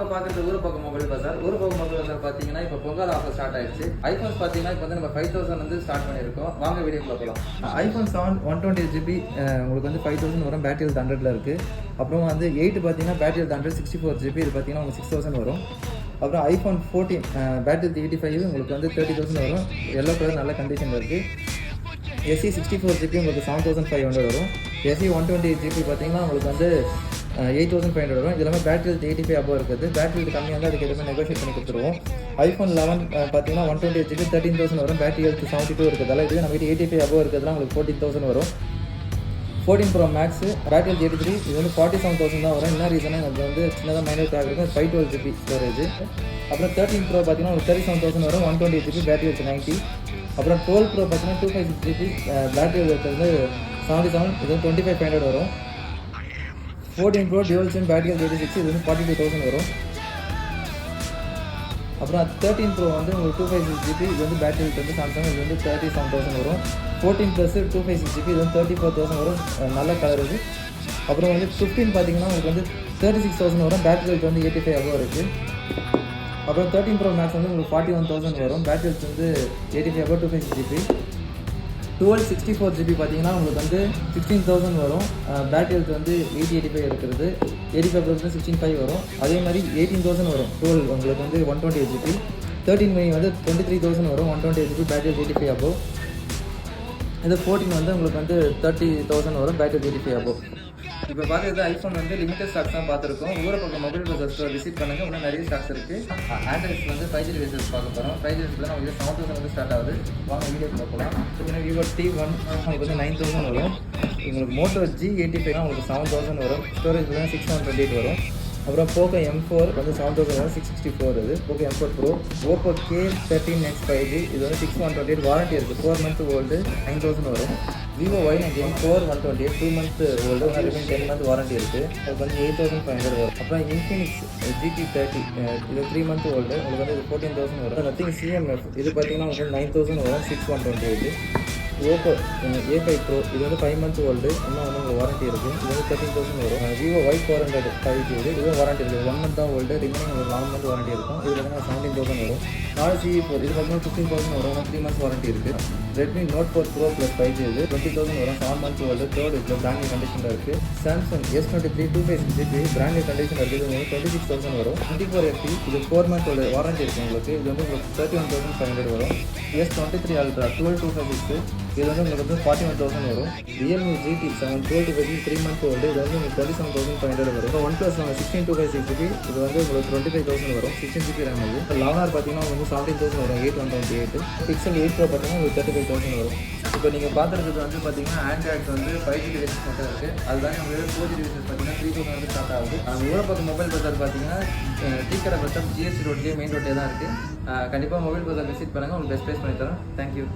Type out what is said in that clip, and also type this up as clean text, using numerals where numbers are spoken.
நம்ம பார்க்குறது ஊரப்பாக்கம் மொபைல் பஜார். ஊரப்பாக்கம் மொபைல் பஜார் பார்த்தீங்கன்னா இப்போ பொங்கல் ஆஃபர் ஸ்டார்ட் ஆயிடுச்சு. ஐஃபோன்ஸ் பார்த்தீங்கன்னா இப்போ வந்து நம்ம 5000 வந்து ஸ்டார்ட் பண்ணியிருக்கோம். வாங்க வீடியோக்குள்ள போகலாம். ஐஃபோன் 7 128GB உங்களுக்கு வந்து 5000 வரும். பேட்டரி ஹெல்த் 100ல இருக்குது. அப்புறம் வந்து 8 பார்த்தீங்கன்னா பேட்டரி ஹெல்த் 100 64GB இது பார்த்தீங்கன்னா உங்களுக்கு 6000 வரும். அப்புறம் ஐஃபோன் 14 பேட்டரி ஹெல்த் 85 உங்களுக்கு வந்து 30,000 வரும். எல்லோ கலர் நல்ல கண்டிஷனில் இருக்குது. SE 64GB உங்களுக்கு 7500 வரும். SE 128GB பார்த்தீங்கன்னா உங்களுக்கு வந்து 8500 வரும். இது எல்லாமே பேட்டரி ஹெல்த் 85 அபோவ் இருக்குது. பேட்டரி ஹெல்த் கம்மியாக இருந்தால் அதுக்கு எதுவுமே நெகோஷியேட் பண்ணி கொடுத்துருவோம். ஐஃபோன் 11 பார்த்தீங்கன்னா 128GB 13,000 வரும். பேட்டரி ஹெல்த் 72 இருக்கிறதால இது நம்ம 85 அபோவ் இருக்கிறதுலாம் உங்களுக்கு 14,000 வரும். 14 Pro Max பேட்டரி ஹெல்த் 83 இது வந்து 47,000 தான் வரும். என்ன ரீசனாக எனக்கு வந்து சின்னதாக மைனர் டேக் இருக்குது. 512GB storage. அப்புறம் 13 Pro பார்த்தீங்கன்னா உங்களுக்கு 37,000 வரும். 128GB battery health 90. அப்புறம் 12 Pro பார்த்தீங்கன்னா 256GB பேட்டரி ஹெல்த் வந்து 77 இது வந்து 25,500 வரும். 14 Pro dual SIM battery health 86 இது வந்து 42,000 வரும். அப்புறம் 13 Pro வந்து உங்களுக்கு 256GB இது வந்து பேட்டரி ஹெல்த் வந்து சாம்சங் இது வந்து 37,000 வரும். 14 Plus 256GB இது வந்து 34,000 வரும். நல்ல கலர் இது. அப்புறம் வந்து 15 பார்த்தீங்கன்னா உங்களுக்கு வந்து 36,000 வரும். பேட்டரி ஹெல்த் வந்து 85 அபோவ் இருக்குது. அப்புறம் 13 Pro Max வந்து உங்களுக்கு 41,000 வரும். பேட்டரி ஹெல்த் வந்து 85 அபோவ் 256GB. 12 64GB பார்த்தீங்கன்னா உங்களுக்கு வந்து 16,000 வரும். பேட்டரி ஹெல்த் வந்து 85 இருக்கிறது. 85 16.5 வரும். அதே மாதிரி 18,000 வரும். 12 உங்களுக்கு வந்து 128GB. 13 mini வந்து 23,000 வரும். 128GB battery health 85 above. இது 14 வந்து உங்களுக்கு வந்து 30,000 வரும். Battery health 85 above. இப்போ பார்க்குறது ஐஃபோன் வந்து லிமிடெட் ஸ்டாக்ஸ் தான் பார்த்துருக்கோம். ஊரப்பாக்கம் மொபைல் பஜார் ஸ்டோர் விசிட் பண்ணுங்கள். இன்னும் நிறைய ஸ்டாக்ஸ் இருக்குது. ஆண்ட்ராய்ட்ஸ் வந்து 5G டிவைசஸ் பார்க்க போகிறோம். 5G டிவைஸில் நம்ம 7,000 வந்து ஸ்டார்ட் ஆகுது. வாங்க வீடியோ பார்க்கலாம். பார்த்தீங்கன்னா விவோ T1 உங்களுக்கு வந்து 9,000 வரும். உங்களுக்கு மோட்டோ G85 உங்களுக்கு 7,000 வரும். ஸ்டோரேஜ் வந்து 628 வரும். அப்புறம் போக்கோ M4 வந்து 7,000 வரும். 664 இது Poco M4 Pro. Oppo K13X 5G இது வந்து 6,128 வாரண்ட்டி இருக்குது. 4 month ஓல்டு 9,000 வரும். Vivo Y19 4 128 2 month old 10 month warranty இருக்குது. அதுக்கு வந்து 8,500 வரும். அப்புறம் Infinix GT30 இது 3 month ஓல்டு உங்களுக்கு வந்து 14,000 வரும். நத்திங் CMF இது பார்த்தீங்கன்னா உங்களுக்கு 9,000 வரும். 6,128. ஓப்போ A5 Pro இது வந்து 5 month ஓல்டு இன்னும் வந்து உங்களுக்கு வாரண்ட்டி இருக்குது. இது வந்து 13,000 வரும். விவோ Y400 5G இது வாரண்ட்டி இருக்குது. 1 month தான் ஓல்டு ரிமைனிங் ஒரு 11 month வாரண்ட்டி இருக்கும். இது பார்த்தீங்கன்னா 17,000 வரும். 4 CE4 இது பார்த்தீங்கன்னா 15,000 வரும். 3 months வாரண்ட்டி இருக்குது. ரெட்மி Note 4 Pro + 5G இது 20,000 வரும். 7 month ஓல்டு தேர்ட் இதில் பிராண்ட் நியூ கண்டிஷனில் இருக்குது. Samsung S23 256GB brand new கண்டிஷனில் இருக்குது. இது வந்து 26,000 வரும். 24FP இது 4 month ஓல்டு வாரண்ட்டி இருக்குது உங்களுக்கு. இது வந்து உங்களுக்கு 31,500 வரும். S23 Ultra 12256 இது வந்து உங்களுக்கு வந்து 41,000 வரும். Realme GT 7 12 3 month ஓல்டு இது வந்து உங்களுக்கு 27,500 வரும். இப்போ OnePlus 16 இது வந்து உங்களுக்கு 25,000 வரும். 16GB RAM இது. இப்போ 11R பார்த்தீங்கன்னா உங்களுக்கு 17,000 வரும். 8,128. Pixel 8 Pro பார்த்தீங்கன்னா உங்களுக்கு 35,000 வரும். இப்போ நீங்கள் பார்த்துருக்கிறது வந்து பார்த்தீங்கன்னா ஆண்ட்ராய்ட்ஸ் வந்து 5G டிவைசஸ் மட்டும் இருக்குது. அதுதான் உங்களுக்கு 4G டிவைசஸ் பார்த்தீங்கன்னா 3,000 வந்து ஸ்டார்ட் ஆகுது. ஊரப்பாக்கம் மொபைல் பஜார் பார்த்தீங்கன்னா டீக்கடை பஸ் ஸ்டாப் GST ரோட்லேயே மெயின் ரோட்லேயே தான் இருக்குது. கண்டிப்பாக மொபைல் பஜார் விசிட் பண்ணுங்கள். உங்களுக்கு பெஸ்ட் ப்ரைஸ் பண்ணி தரோம். தேங்க்யூ.